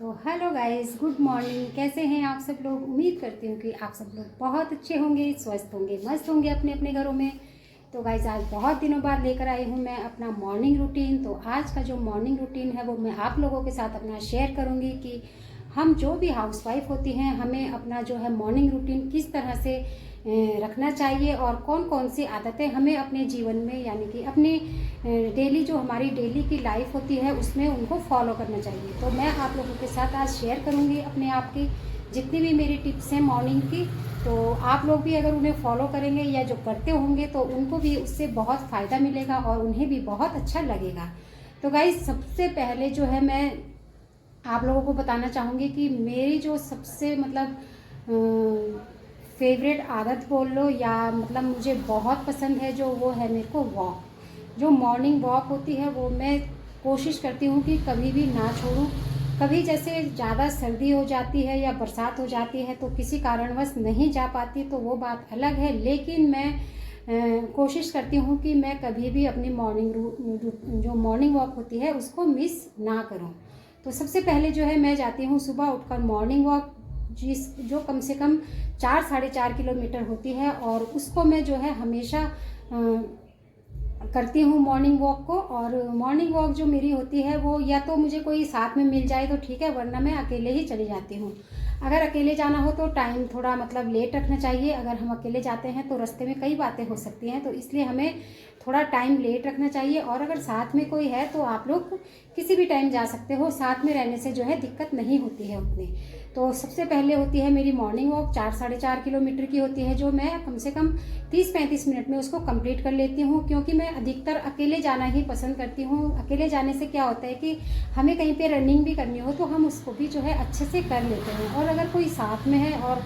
तो hello guys, good morning. कैसे हैं आप सब लोग? उम्मीद करती हूँ कि आप सब लोग बहुत अच्छे होंगे, स्वस्थ होंगे, मस्त होंगे अपने अपने घरों में। तो गाइस, आज बहुत दिनों बाद लेकर आई हूँ मैं अपना मॉर्निंग रूटीन। तो आज का जो मॉर्निंग रूटीन है वो मैं आप लोगों के साथ अपना शेयर करूँगी कि हम जो भी हाउसवाइफ होती हैं हमें अपना जो है मॉर्निंग रूटीन किस तरह से रखना चाहिए और कौन कौन सी आदतें हमें अपने जीवन में यानी कि अपनी डेली जो हमारी डेली की लाइफ होती है उसमें उनको फॉलो करना चाहिए। तो मैं आप लोगों के साथ आज शेयर करूँगी अपने आप की जितनी भी मेरी टिप्स हैं मॉर्निंग की। तो आप लोग भी अगर उन्हें फॉलो करेंगे या जो करते होंगे तो उनको भी उससे बहुत फ़ायदा मिलेगा और उन्हें भी बहुत अच्छा लगेगा। तो गाइस, सबसे पहले जो है मैं आप लोगों को बताना चाहूँगी कि मेरी जो सबसे मतलब फेवरेट आदत बोल लो या मतलब मुझे बहुत पसंद है जो, वो है मेरे को वॉक। जो मॉर्निंग वॉक होती है वो मैं कोशिश करती हूँ कि कभी भी ना छोड़ूँ। कभी जैसे ज़्यादा सर्दी हो जाती है या बरसात हो जाती है तो किसी कारणवश नहीं जा पाती तो वो बात अलग है, लेकिन मैं कोशिश करती हूँ कि मैं कभी भी अपनी जो मॉर्निंग वॉक होती है उसको मिस ना करूँ। तो सबसे पहले जो है मैं जाती हूँ सुबह उठकर मॉर्निंग वॉक, जो कम से कम 4-4.5 किलोमीटर होती है और उसको मैं जो है हमेशा करती हूँ मॉर्निंग वॉक को। और मॉर्निंग वॉक जो मेरी होती है वो या तो मुझे कोई साथ में मिल जाए तो ठीक है, वरना मैं अकेले ही चली जाती हूँ। अगर अकेले जाना हो तो टाइम थोड़ा मतलब लेट रखना चाहिए। अगर हम अकेले जाते हैं तो रास्ते में कई बातें हो सकती हैं, तो इसलिए हमें थोड़ा टाइम लेट रखना चाहिए। और अगर साथ में कोई है तो आप लोग किसी भी टाइम जा सकते हो, साथ में रहने से जो है दिक्कत नहीं होती है उतनी। तो सबसे पहले होती है मेरी मॉर्निंग वॉक, 4-4.5 किलोमीटर की होती है, जो मैं कम से कम 30-35 मिनट में उसको कंप्लीट कर लेती हूँ, क्योंकि मैं अधिकतर अकेले जाना ही पसंद करती हूँ। अकेले जाने से क्या होता है कि हमें कहीं पे रनिंग भी करनी हो तो हम उसको भी जो है अच्छे से कर लेते हैं। और अगर कोई साथ में है और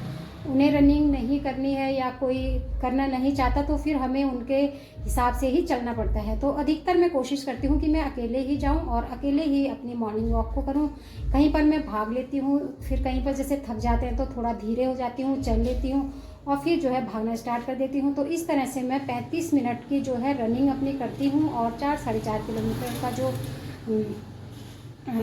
उन्हें रनिंग नहीं करनी है या कोई करना नहीं चाहता तो फिर हमें उनके हिसाब से ही चलना पड़ता है। तो अधिकतर मैं कोशिश करती हूँ कि मैं अकेले ही जाऊँ और अकेले ही अपनी मॉर्निंग वॉक को करूँ। कहीं पर मैं भाग लेती हूँ, फिर कहीं पर जैसे थक जाते हैं तो थोड़ा धीरे हो जाती हूँ, चल लेती हूँ और फिर जो है भागना स्टार्ट कर देती हूँ। तो इस तरह से मैं 35 मिनट की जो है रनिंग अपनी करती हूँ और 4-4.5 किलोमीटर का जो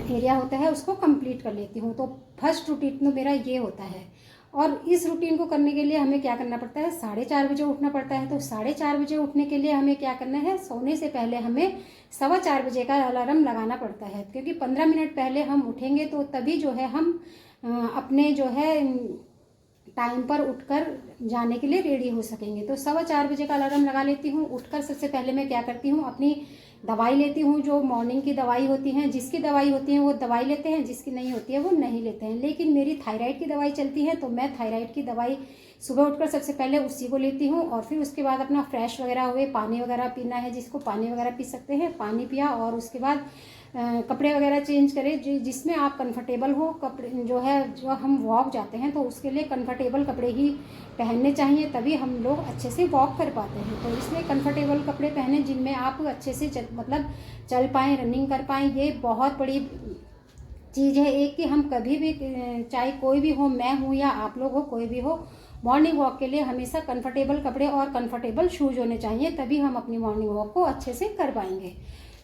एरिया होता है उसको कंप्लीट कर लेती हूँ। तो फर्स्ट रूटीन तो मेरा ये होता है। और इस रूटीन को करने के लिए हमें क्या करना पड़ता है, 4:30 बजे उठना पड़ता है। तो 4:30 बजे उठने के लिए हमें क्या करना है, सोने से पहले हमें 4:15 बजे का अलार्म लगाना पड़ता है, क्योंकि 15 मिनट पहले हम उठेंगे तो तभी जो है हम अपने जो है टाइम पर उठकर जाने के लिए रेडी हो सकेंगे। तो 4:15 बजे का अलार्म लगा लेती हूँ। उठकर सबसे पहले मैं क्या करती हूँ, अपनी दवाई लेती हूँ। जो मॉर्निंग की दवाई होती हैं, जिसकी दवाई होती है वो दवाई लेते हैं, जिसकी नहीं होती है वो नहीं लेते हैं। लेकिन मेरी थायराइड की दवाई चलती है तो मैं थायराइड की दवाई सुबह उठकर सबसे पहले उसी को लेती हूँ। और फिर उसके बाद अपना फ्रेश वगैरह हुए, पानी वगैरह पीना है, जिसको पानी वगैरह पी सकते हैं पानी पिया। और उसके बाद कपड़े वगैरह चेंज करें जिसमें आप कंफर्टेबल हो। कपड़े जो है, जो हम वॉक जाते हैं तो उसके लिए कंफर्टेबल कपड़े ही पहनने चाहिए, तभी हम लोग अच्छे से वॉक कर पाते हैं। तो इसलिए कंफर्टेबल कपड़े पहने जिनमें आप अच्छे से मतलब चल पाएँ, रनिंग कर पाएँ। ये बहुत बड़ी चीज़ है एक कि हम कभी भी, चाहे कोई भी हो, मैं हूँ या आप लोग हो, कोई भी हो, मॉर्निंग वॉक के लिए हमेशा कंफर्टेबल कपड़े और कंफर्टेबल शूज़ होने चाहिए, तभी हम अपनी मॉर्निंग वॉक को अच्छे से कर पाएंगे।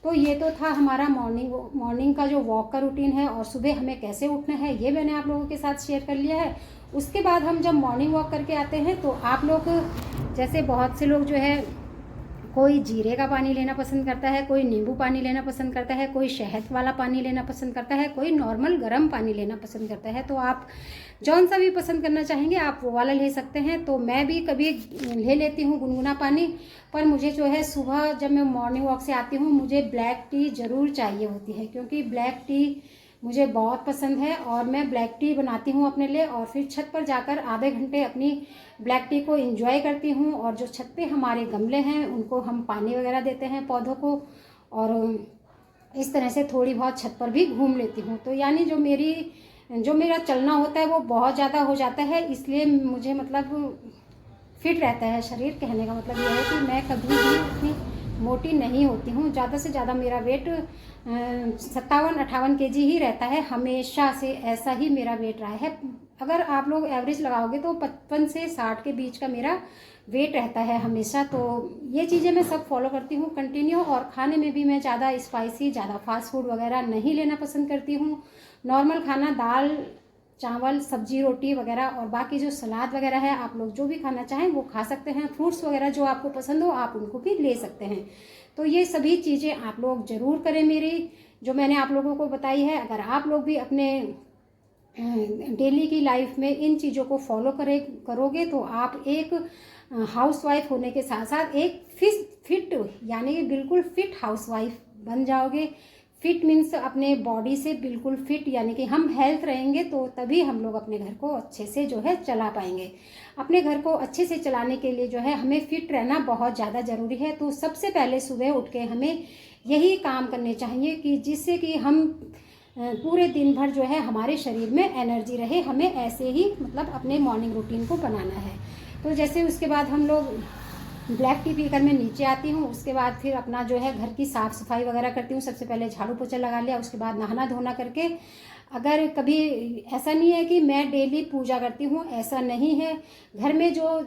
तो ये तो था हमारा मॉर्निंग का जो वॉक का रूटीन है। और सुबह हमें कैसे उठना है ये मैंने आप लोगों के साथ शेयर कर लिया है। उसके बाद हम जब मॉर्निंग वॉक करके आते हैं तो आप लोग, जैसे बहुत से लोग जो है, कोई जीरे का पानी लेना पसंद करता है, कोई नींबू पानी लेना पसंद करता है, कोई शहद वाला पानी लेना पसंद करता है, कोई नॉर्मल गर्म पानी लेना पसंद करता है। तो आप जौन सा भी पसंद करना चाहेंगे आप वो वाला ले सकते हैं। तो मैं भी कभी ले लेती हूँ गुनगुना पानी, पर मुझे जो है सुबह जब मैं मॉर्निंग वॉक से आती हूँ मुझे ब्लैक टी ज़रूर चाहिए होती है, क्योंकि ब्लैक टी मुझे बहुत पसंद है। और मैं ब्लैक टी बनाती हूँ अपने लिए और फिर छत पर जाकर आधे घंटे अपनी ब्लैक टी को एंजॉय करती हूँ। और जो छत पे हमारे गमले हैं उनको हम पानी वगैरह देते हैं पौधों को, और इस तरह से थोड़ी बहुत छत पर भी घूम लेती हूँ। तो यानी जो मेरा चलना होता है वो बहुत ज़्यादा हो जाता है, इसलिए मुझे मतलब फिट रहता है शरीर। कहने का मतलब यह है कि मैं कभी भी इतनी मोटी नहीं होती हूँ। ज़्यादा से ज़्यादा मेरा वेट 57-58 केजी ही रहता है, हमेशा से ऐसा ही मेरा वेट रहा है। अगर आप लोग एवरेज लगाओगे तो 55 से 60 के बीच का मेरा वेट रहता है हमेशा। तो ये चीज़ें मैं सब फॉलो करती हूँ कंटिन्यू। और खाने में भी मैं ज़्यादा स्पाइसी, ज़्यादा फास्ट फूड वगैरह नहीं लेना पसंद करती हूँ। नॉर्मल खाना, दाल चावल सब्जी रोटी वगैरह, और बाकी जो सलाद वगैरह है आप लोग जो भी खाना चाहें वो खा सकते हैं। फ्रूट्स वगैरह जो आपको पसंद हो आप उनको भी ले सकते हैं। तो ये सभी चीज़ें आप लोग ज़रूर करें मेरी, जो मैंने आप लोगों को बताई है। अगर आप लोग भी अपने डेली की लाइफ में इन चीज़ों को फॉलो करोगे तो आप एक हाउसवाइफ होने के साथ साथ एक फिट यानी कि बिल्कुल फिट हाउसवाइफ बन जाओगे। फिट मीन्स अपने बॉडी से बिल्कुल फिट, यानी कि हम हेल्थ रहेंगे तो तभी हम लोग अपने घर को अच्छे से जो है चला पाएंगे। अपने घर को अच्छे से चलाने के लिए जो है हमें फिट रहना बहुत ज़्यादा ज़रूरी है। तो सबसे पहले सुबह उठ के हमें यही काम करने चाहिए कि जिससे कि हम पूरे दिन भर जो है हमारे शरीर में एनर्जी रहे। हमें ऐसे ही मतलब अपने मॉर्निंग रूटीन को बनाना है। तो जैसे उसके बाद हम लोग ब्लैक टी पीकर मैं नीचे आती हूँ। उसके बाद फिर अपना जो है घर की साफ़ सफाई वगैरह करती हूँ। सबसे पहले झाड़ू पोछा लगा लिया, उसके बाद नहाना धोना करके, अगर कभी ऐसा नहीं है कि मैं डेली पूजा करती हूँ, ऐसा नहीं है। घर में जो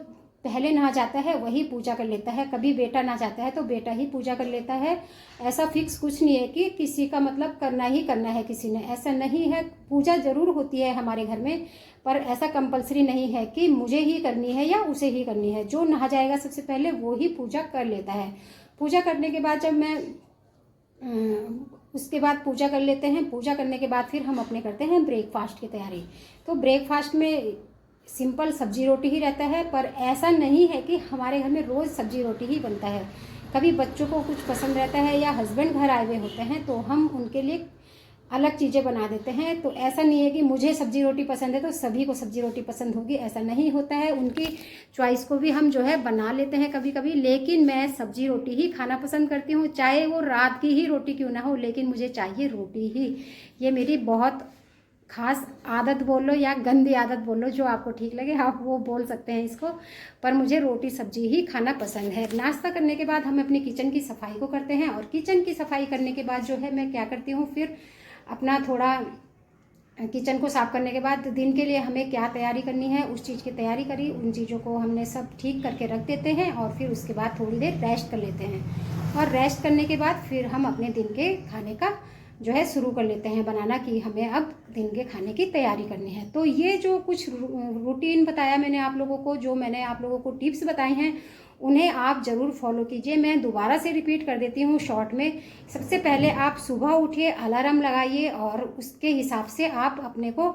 पहले नहा जाता है वही पूजा कर लेता है। कभी बेटा नहा जाता है तो बेटा ही पूजा कर लेता है। ऐसा फिक्स कुछ नहीं है कि किसी का मतलब करना ही करना है किसी ने, ऐसा नहीं है। पूजा ज़रूर होती है हमारे घर में, पर ऐसा कंपलसरी नहीं है कि मुझे ही करनी है या उसे ही करनी है। जो नहा जाएगा सबसे पहले वो ही पूजा कर लेता है। पूजा करने के बाद जब मैं उसके बाद पूजा कर लेते हैं। पूजा करने के बाद फिर हम अपने करते हैं ब्रेकफास्ट की तैयारी। तो ब्रेकफास्ट में सिंपल सब्जी रोटी ही रहता है, पर ऐसा नहीं है कि हमारे घर में रोज़ सब्जी रोटी ही बनता है। कभी बच्चों को कुछ पसंद रहता है या हस्बैंड घर आए हुए होते हैं तो हम उनके लिए अलग चीज़ें बना देते हैं। तो ऐसा नहीं है कि मुझे सब्जी रोटी पसंद है तो सभी को सब्जी रोटी पसंद होगी, ऐसा नहीं होता है। उनकी चॉइस को भी हम जो है बना लेते हैं कभी कभी, लेकिन मैं सब्जी रोटी ही खाना पसंद करती हूँ। चाहे वो रात की ही रोटी क्यों ना हो, लेकिन मुझे चाहिए रोटी ही। ये मेरी बहुत खास आदत बोल लो या गंदी आदत बोल लो, जो आपको ठीक लगे आप वो बोल सकते हैं इसको, पर मुझे रोटी सब्जी ही खाना पसंद है। नाश्ता करने के बाद हम अपनी किचन की सफाई को करते हैं, और किचन की सफाई करने के बाद जो है मैं क्या करती हूँ, फिर अपना थोड़ा किचन को साफ़ करने के बाद दिन के लिए हमें क्या तैयारी करनी है उस चीज़ की तैयारी करी, उन चीज़ों को हमने सब ठीक करके रख देते हैं। और फिर उसके बाद थोड़ी देर रेस्ट कर लेते हैं, और रेस्ट करने के बाद फिर हम अपने दिन के खाने का जो है शुरू कर लेते हैं बनाना, कि हमें अब दिन के खाने की तैयारी करनी है। तो ये जो कुछ रूटीन बताया मैंने आप लोगों को, जो मैंने आप लोगों को टिप्स बताए हैं, उन्हें आप ज़रूर फॉलो कीजिए। मैं दोबारा से रिपीट कर देती हूँ शॉर्ट में। सबसे पहले आप सुबह उठिए, अलार्म लगाइए, और उसके हिसाब से आप अपने को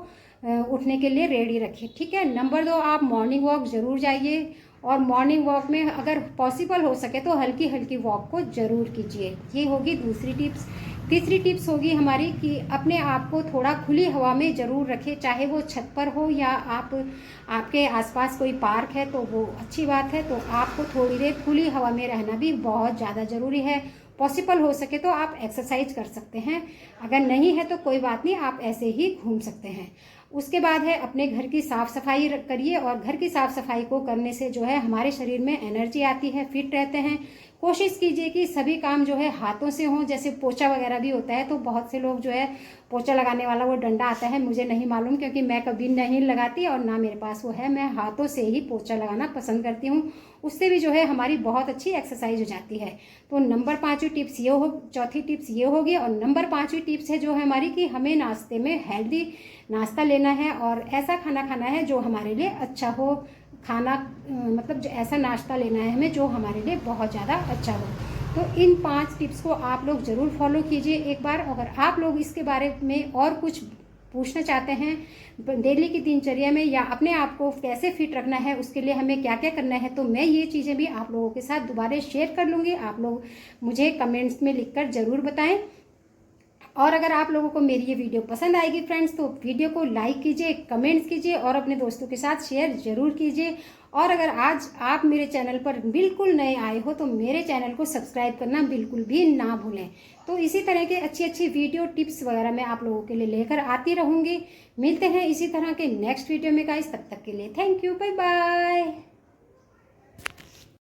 उठने के लिए रेडी रखिए, ठीक है। नंबर 2, आप मॉर्निंग वॉक ज़रूर जाइए, और मॉर्निंग वॉक में अगर पॉसिबल हो सके तो हल्की हल्की वॉक को ज़रूर कीजिए। ये होगी दूसरी टिप्स। तीसरी टिप्स होगी हमारी कि अपने आप को थोड़ा खुली हवा में ज़रूर रखें, चाहे वो छत पर हो या आपके आसपास कोई पार्क है तो वो अच्छी बात है। तो आपको थोड़ी देर खुली हवा में रहना भी बहुत ज़्यादा ज़रूरी है। पॉसिबल हो सके तो आप एक्सरसाइज कर सकते हैं, अगर नहीं है तो कोई बात नहीं, आप ऐसे ही घूम सकते हैं। उसके बाद है अपने घर की साफ़ सफाई करिए, और घर की साफ़ सफाई को करने से जो है हमारे शरीर में एनर्जी आती है, फिट रहते हैं। कोशिश कीजिए कि सभी काम जो है हाथों से हों, जैसे पोछा वगैरह भी होता है तो बहुत से लोग जो है पोछा लगाने वाला वो डंडा आता है, मुझे नहीं मालूम क्योंकि मैं कभी नहीं लगाती और ना मेरे पास वो है। मैं हाथों से ही पोछा लगाना पसंद करती हूँ, उससे भी जो है हमारी बहुत अच्छी एक्सरसाइज हो जाती है। तो नंबर 5वीं टिप्स ये हो, चौथी टिप्स ये होगी। और नंबर 5वीं टिप्स है जो है हमारी कि हमें नाश्ते में हेल्दी नाश्ता लेना है, और ऐसा खाना खाना है जो हमारे लिए अच्छा हो। खाना मतलब ऐसा नाश्ता लेना है हमें जो हमारे लिए बहुत ज़्यादा अच्छा हो। तो इन 5 टिप्स को आप लोग ज़रूर फॉलो कीजिए एक बार। अगर आप लोग इसके बारे में और कुछ पूछना चाहते हैं डेली की दिनचर्या में, या अपने आप को कैसे फिट रखना है, उसके लिए हमें क्या क्या करना है, तो मैं ये चीज़ें भी आप लोगों के साथ दोबारा शेयर कर लूँगी। आप लोग मुझे कमेंट्स में लिखकर ज़रूर बताएं। और अगर आप लोगों को मेरी ये वीडियो पसंद आएगी फ्रेंड्स, तो वीडियो को लाइक कीजिए, कमेंट्स कीजिए, और अपने दोस्तों के साथ शेयर ज़रूर कीजिए। और अगर आज आप मेरे चैनल पर बिल्कुल नए आए हो तो मेरे चैनल को सब्सक्राइब करना बिल्कुल भी ना भूलें। तो इसी तरह के अच्छी अच्छी वीडियो टिप्स वगैरह मैं आप लोगों के लिए लेकर आती रहूँगी। मिलते हैं इसी तरह के नेक्स्ट वीडियो में गाइस, तब तक के लिए थैंक यू, बाय बाय।